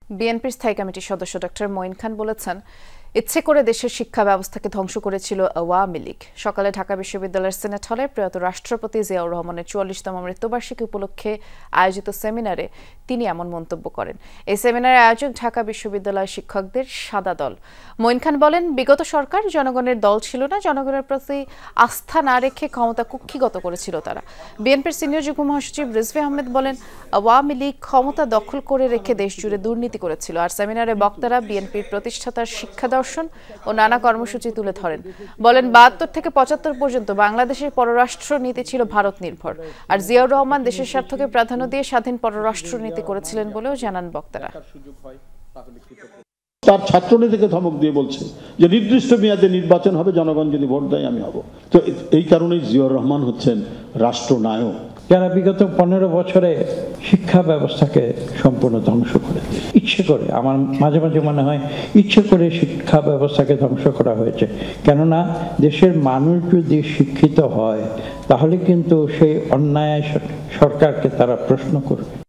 বিএনপির স্থায়ী কমিটির সদস্য ডক্টর মঈন খান বলেছেন, ইচ্ছে করে দেশের শিক্ষা ব্যবস্থাকে ধ্বংস করেছিল আওয়ামী লীগ। সকালে ঢাকা বিশ্ববিদ্যালয়ের সিনেট হলে প্রয়াত রাষ্ট্রপতি জিয়াউর রহমানের ৪৪তম মৃত্যুবার্ষিকী উপলক্ষে আয়োজিত সেমিনারে তিনি এমন মন্তব্য করেন। এই সেমিনারের আয়োজক ঢাকা বিশ্ববিদ্যালয় শিক্ষকদের সাদা দল। মঈন খান বলেন, বিগত সরকার জনগণের দল ছিল না, জনগণের প্রতি আস্থা না রেখে ক্ষমতা কুক্ষিগত করেছিল তারা। বিএনপির সিনিয়র যুগ্ম মহাসচিব রিজভী আহমেদ বলেন, আওয়ামী লীগ ক্ষমতা দখল করে রেখে দেশ জুড়ে দুর্নীতি করেছিল। আর সেমিনারে বক্তারা বিএনপির প্রতিষ্ঠাতার শিক্ষা দর্শন ও নানা কর্মসূচি তুলে ধরেন। বলেন, ৭২ থেকে ৭৫ পর্যন্ত বাংলাদেশের পররাষ্ট্র নীতি ছিল ভারত নির্ভর, আর জিয়াউর রহমান দেশের স্বার্থকে প্রাধান্য দিয়ে স্বাধীন পররাষ্ট্র নীতি করেছিলেন বলেও জানান বক্তারা। তার ছাত্রনেতাকে ধমক দিয়ে বলছে যে নির্দিষ্ট মেয়াদে নির্বাচন হবে, জনগণ যদি ভোট দেয় আমি হব। তো এই কারণেই জিয়াউর রহমান হচ্ছেন রাষ্ট্রনায়ক, যারা বিগত 15 বছরে শিক্ষা ব্যবস্থাকে সম্পূর্ণ ধ্বংস করে ইচ্ছে করে, আমার মাঝে মাঝে মনে হয় ইচ্ছে করে শিক্ষা ব্যবস্থাকে ধ্বংস করা হয়েছে। কেননা দেশের মানুষ যদি শিক্ষিত হয় তাহলে কিন্তু সেই অন্যায় সরকারকে তারা প্রশ্ন করবে।